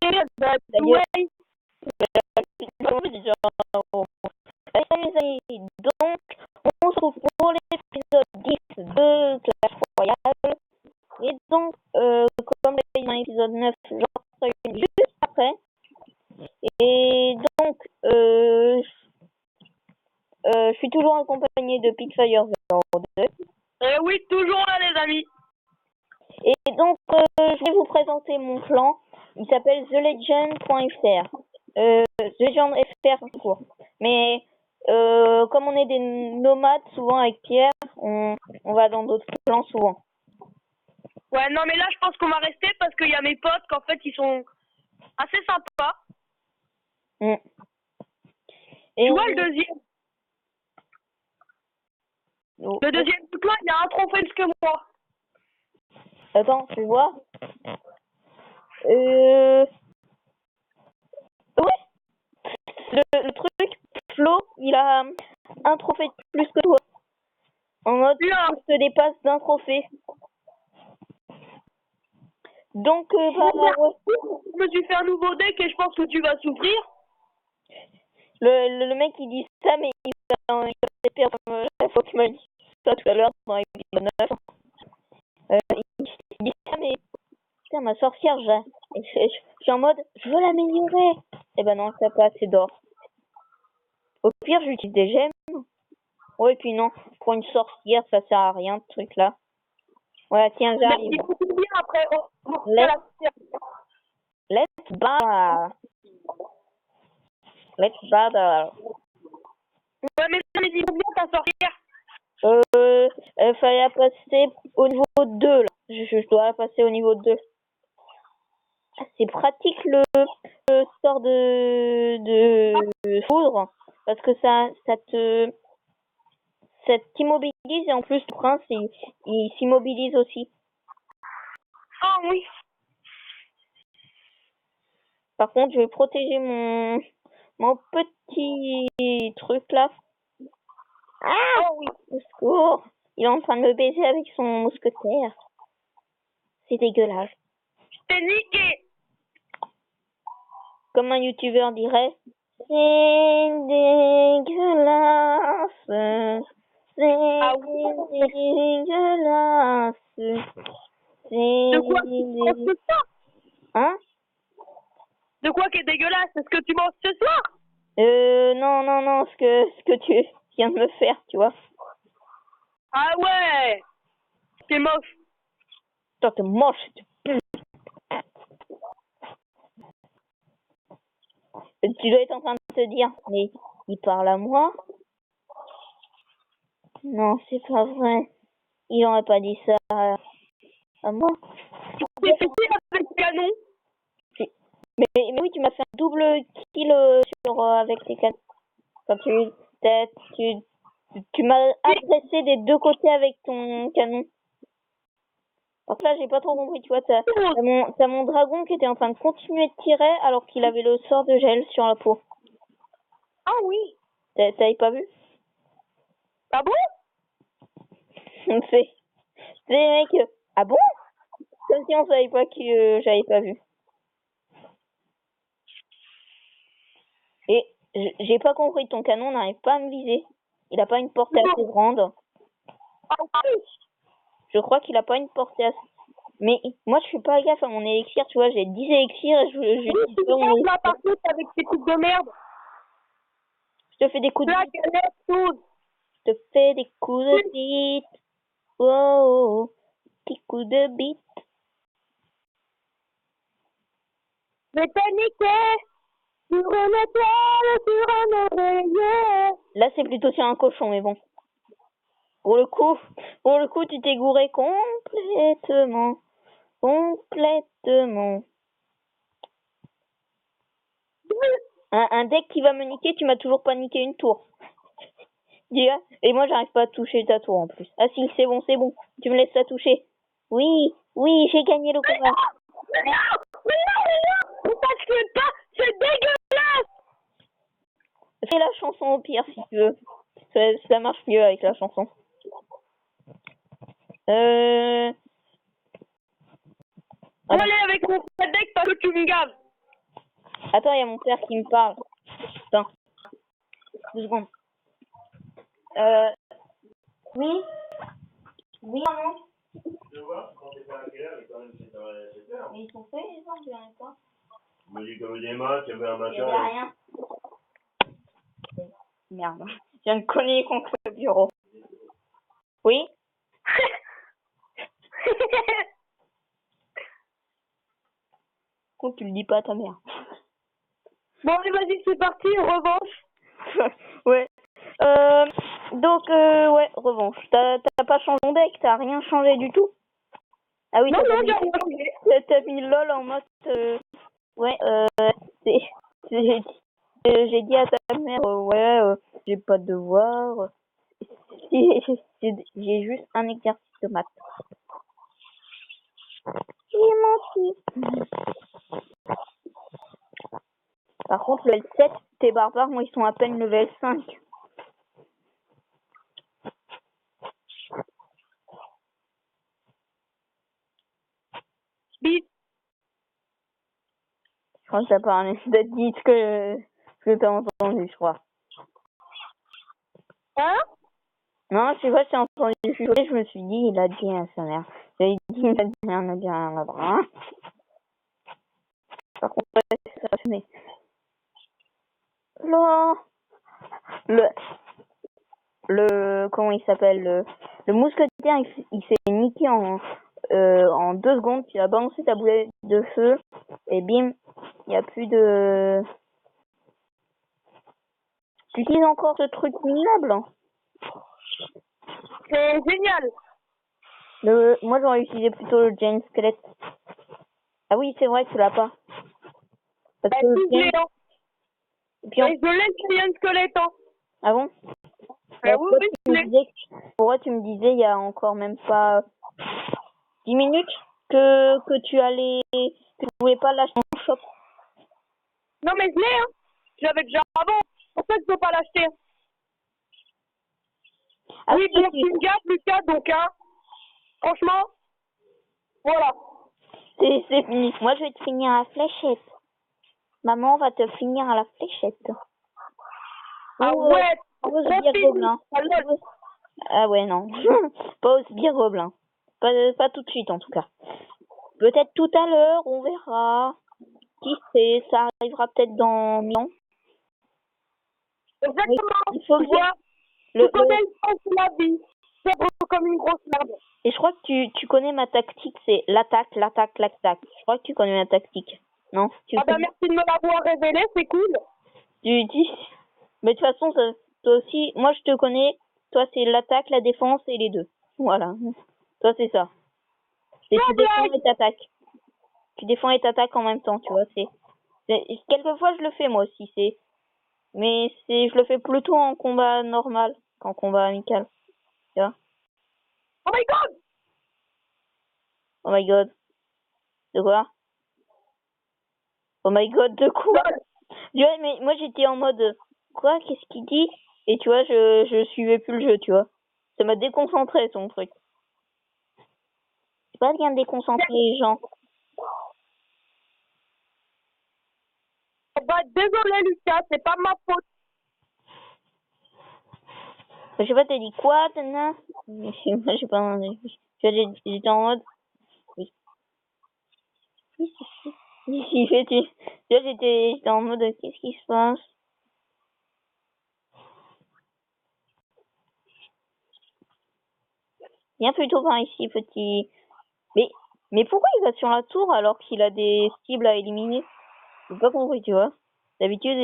D'ailleurs, les amis, donc, on se retrouve pour l'épisode 10 de Clash Royale. Et donc, comme dans l'épisode 9, j'en ferai une juste après. Et donc, je suis toujours accompagné de Pitfire02. Oui, toujours là, les amis. Et donc, je vais vous présenter mon clan. Il s'appelle TheLegend.fr. TheLegend.fr tout court. Mais comme on est des nomades, souvent avec Pierre, on va dans d'autres clans souvent. Ouais, non, mais là, je pense qu'on va rester parce qu'il y a mes potes qu'en fait, ils sont assez sympas. Mm. Et tu vois, le deuxième. Le deuxième clan, il a un trophée plus que moi. Attends, tu vois. Ouais. Le truc, Flo, il a un trophée de plus que toi. En mode, il se dépasse d'un trophée. Donc, ouais. Je me suis fait un nouveau deck et je pense que tu vas souffrir. Le mec, il dit ça, mais il va perdre la fois qu'il m'a dit ça tout à l'heure dans l'épisode 9. Il dit ça, mais putain, ma sorcière, je suis en mode, je veux l'améliorer. Eh ben non, ça pas assez d'or. Au pire, j'utilise des gemmes. Ouais, puis non, pour une sorcière, ça sert à rien, ce truc-là. Ouais, tiens, j'arrive. Bien après, Let's battle. Let's battle. Ouais, mais il faut bien ta sorcière. Il fallait la passer au niveau 2, là. Je dois la passer au niveau 2. C'est pratique le sort de foudre, parce que ça t'immobilise et en plus le prince il s'immobilise aussi. Ah oui. Par contre, je vais protéger mon petit truc là. Ah oui, au secours. Il est en train de me baiser avec son mousquetaire. C'est dégueulasse. Je t'ai niqué. Comme un youtubeur dirait, c'est dégueulasse. C'est dégueulasse. De quoi tu manges ce soir? Hein? De quoi qui est dégueulasse? C'est ce que tu manges ce soir? Non, ce que tu viens de me faire, tu vois. Ah ouais! C'est moche. Toi, t'es moche. Tu dois être en train de te dire, mais il parle à moi? Non, c'est pas vrai. Il aurait pas dit ça à moi. Tu fais avec le canon? Mais oui, tu m'as fait un double kill avec tes canons. Quand tu m'as agressé des deux côtés avec ton canon. Donc là, j'ai pas trop compris, tu vois, t'as mon dragon qui était en train de continuer de tirer alors qu'il avait le sort de gel sur la peau. Ah oui. T'avais pas vu? Ah bon? C'est mec, ah bon? Comme si on savait pas que j'avais pas vu. Et j'ai pas compris, ton canon n'arrive pas à me viser. Il a pas une portée assez grande. Ah oui. Je crois qu'il a pas une portée assez... Mais moi, je suis pas gaffe à mon élixir, tu vois, j'ai 10 élixirs et je pas mon élixir. Par contre, avec tes coups de merde. Je te fais des coups de bite. Je te fais des coups de bite. Oh, petits coups de bite. Je t'ai niqué sur une étoile, sur un oreiller. Là, c'est plutôt sur un cochon, mais bon. Pour le coup, tu t'es gouré complètement. Complètement. Un deck qui va me niquer, tu m'as toujours pas niqué une tour. Et moi, j'arrive pas à toucher ta tour en plus. Ah si, c'est bon. Tu me laisses la toucher. Oui, j'ai gagné le combat. Mais non, pourquoi tu fais pas? C'est dégueulasse. Fais la chanson au pire si tu veux. Ça marche mieux avec la chanson. On va aller avec mon deck parce que tu me gaves. Attends, il y a mon père qui me parle. Attends. 2 secondes. Oui. Oui, maman. Je vois, quand t'es pas à quelle heure, quand même, c'est heure. Mais ils sont faits, les gens, je dirais pas. Tu me dis comme des maths, il y avait un Il machin. y avait rien. Merde. Je viens de cogner contre le bureau. Oui. Pourquoi tu le dis pas à ta mère? Bon, allez, vas-y, c'est parti, revanche. Ouais. Donc, ouais, revanche. T'as pas changé ton deck, t'as rien changé du tout? Ah oui, Non, t'as non, mis, j'ai rien changé. t'as mis LOL en mode, ouais, c'est, j'ai dit à ta mère, ouais, j'ai pas de devoir. J'ai juste un exercice de maths. J'ai menti. Par contre, le L7, tes barbares, moi, ils sont à peine level 5. Bip. Je crois que t'as pas dit ce que t'as entendu, je crois. Hein? Non, je sais pas, j'ai entendu chuchoter, je me suis dit, il a dit à sa mère. J'avais dit, il a dit rien là-bas. Hein. Par contre, ouais, ça a fumé. Là, comment il s'appelle, le mousquetaire, il s'est niqué en 2 secondes, tu as balancé ta boulette de feu, et bim, il n'y a plus de... Tu utilises encore ce truc minable, hein. C'est génial. Moi, j'aurais utilisé plutôt le Giant Skelette. Ah oui, c'est vrai, tu l'as pas. Parce Bah, que si, je l'ai, hein. Et puis, Et je laisse rien de squelette, hein. Ah bon? Ah oui, oui, je l'ai. Pourquoi tu me disais il y a encore même pas 10 minutes que tu pouvais pas lâcher mon shop? Non, mais je l'ai, hein. Je l'avais déjà avant. C'est pour ça que je peux pas l'acheter. Ah oui, oui, bon, tu me gâtes, Lucas, donc, hein. Franchement, voilà. c'est fini. Moi, je vais te finir à la fléchette. Maman va te finir à la fléchette. Ah Ou, ouais, au sbire gobelin. Ah ouais, non. Pas au sbire gobelin. Pas tout de suite, en tout cas. Peut-être tout à l'heure, on verra. Qui sait, ça arrivera peut-être dans 1000 ans. Exactement. Il faut que voir. Tu connais le sens de la vie. C'est comme une grosse merde. Et je crois que tu connais ma tactique, c'est l'attaque. Je crois que tu connais ma tactique. Non? Ah bah merci de me l'avoir révélé, c'est cool. Tu dis. Mais de toute façon, toi aussi, moi je te connais. Toi c'est l'attaque, la défense et les deux. Voilà. Toi c'est ça. Tu défends et t'attaques. Tu défends et t'attaques en même temps, tu vois. Quelquefois je le fais moi aussi, mais je le fais plutôt en combat normal qu'en combat amical. Tu vois? Oh my god! Oh my god. De quoi? Oh my god, de quoi? Tu vois, mais moi j'étais en mode quoi, qu'est-ce qu'il dit? Et tu vois, je suivais plus le jeu, tu vois. Ça m'a déconcentré son truc. C'est pas bien de déconcentrer les gens. Bah désolé Lucas, c'est pas ma faute. Je sais pas, t'as dit quoi, Tana? Moi j'ai pas entendu. J'étais en mode. Oui. Tu vois, j'étais en mode qu'est-ce qui se passe? Viens plutôt par ici, petit. Mais pourquoi il va sur la tour alors qu'il a des cibles à éliminer? J'ai pas compris, tu vois. D'habitude,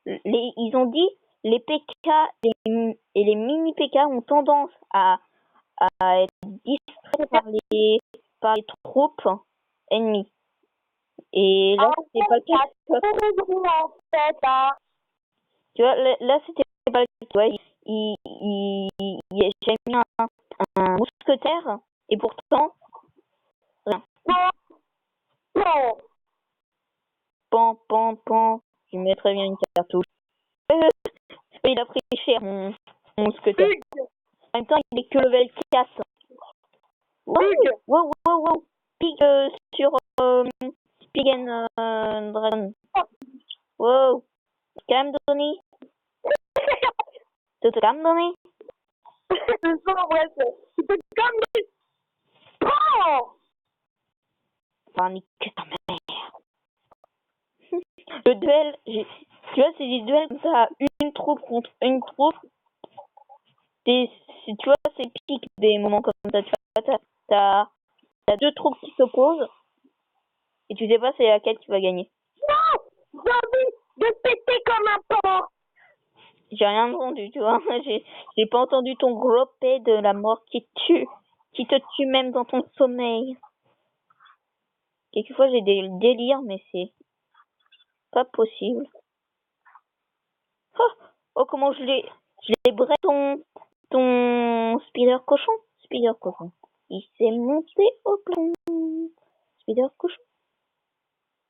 ils ont dit les PK et les mini PK ont tendance à être distraits par les troupes ennemies. Et là, c'était pas le cas. Tu vois, là, c'était pas le cas. Tu vois, j'ai mis un mousquetaire et pourtant, rien. Pan. Je lui mets très bien une cartouche. Il a pris cher, mon mousquetaire. En même temps, il est que level 4. Wow. Pig sur Pig and Dragon. Wow. Calme, Donny. Tu te calmes, Donny? C'est ça, ouais, tu peux te calmer. Oh! Enfin, nique ta mère. Le duel, tu vois, c'est des duels comme ça, une troupe contre une troupe. Tu vois, c'est pique des moments comme ça. Tu vois, t'as deux troupes qui s'opposent et tu sais pas c'est laquelle qui va gagner. Non! J'ai envie de péter comme un porc! J'ai rien entendu, tu vois. J'ai pas entendu ton gros P de la mort qui te tue même dans ton sommeil. Quelquefois j'ai des délires, mais c'est pas possible. Oh, comment je l'ai bré ton spider cochon. Spider cochon. Il s'est monté au plomb. Spider cochon.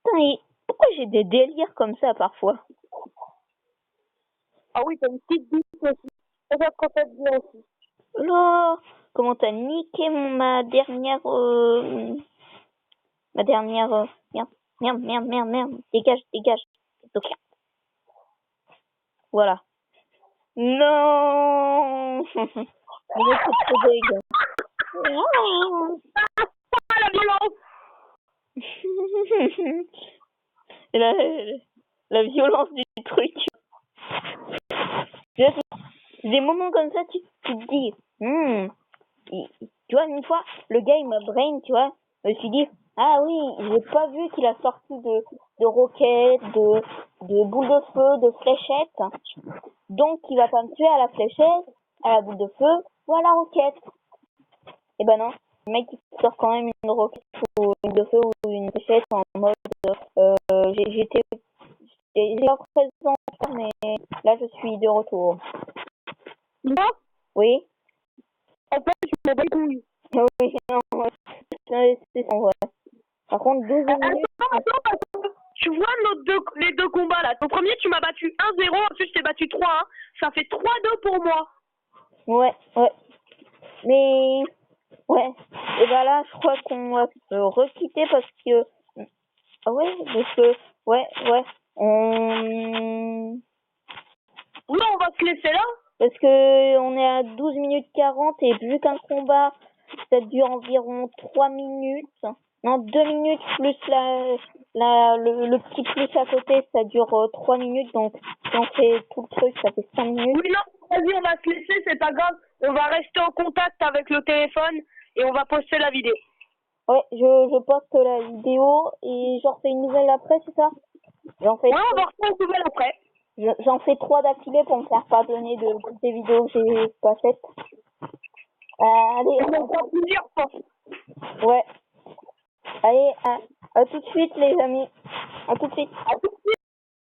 Putain, pourquoi j'ai des délires comme ça parfois? Ah oui, t'as une petite bite aussi. Ça va quand t'as bien aussi. Oh, comment t'as niqué ma dernière... Merde. Dégage. Ok. Voilà. Non. Mais c'est trop dégueu. Ah, la violence! Et la violence du truc. Tu vois, c'est des moments comme ça, tu te dis, tu vois, une fois, le gars, il m'a brain, tu vois, je me suis dit, ah oui, j'ai pas vu qu'il a sorti de roquettes, de boules de feu, de fléchettes, donc il va pas me tuer à la fléchette, à la boule de feu ou à la roquette. Et ben non, le mec, il sort quand même une roquette ou une boule de feu ou une fléchette en mode, j'étais pas présent, mais là, je suis de retour. Moi, Oui? en fait, je me bats les couilles. Oui, non, ouais. C'est ça, ouais. Par contre, 12 minutes. Attends, parce que tu vois les deux combats là. Au premier, tu m'as battu 1-0, ensuite je t'ai battu 3-1. Ça fait 3-2 pour moi. Ouais. Mais, ouais. Et ben là, je crois qu'on va se requitter parce que. Ah ouais, parce que. Ouais. Oui, on va se laisser là. Parce que on est à 12 minutes 40 et vu qu'un combat, ça dure environ 3 minutes. Non, 2 minutes plus le petit plus à côté, ça dure 3 minutes. Donc, si on fait tout le truc, ça fait 5 minutes. Oui, non, vas-y, on va se laisser, c'est pas grave. On va rester en contact avec le téléphone et on va poster la vidéo. Ouais, je poste la vidéo et j'en refais une nouvelle après, c'est ça? J'en fais Ouais, on va refaire une nouvelle après. J'en fais 3 d'affilée pour me faire pardonner de toutes les vidéos que j'ai pas faites. Allez, On en fera plusieurs, je pense. ouais. Allez, à tout de suite les amis. À tout de suite. À tout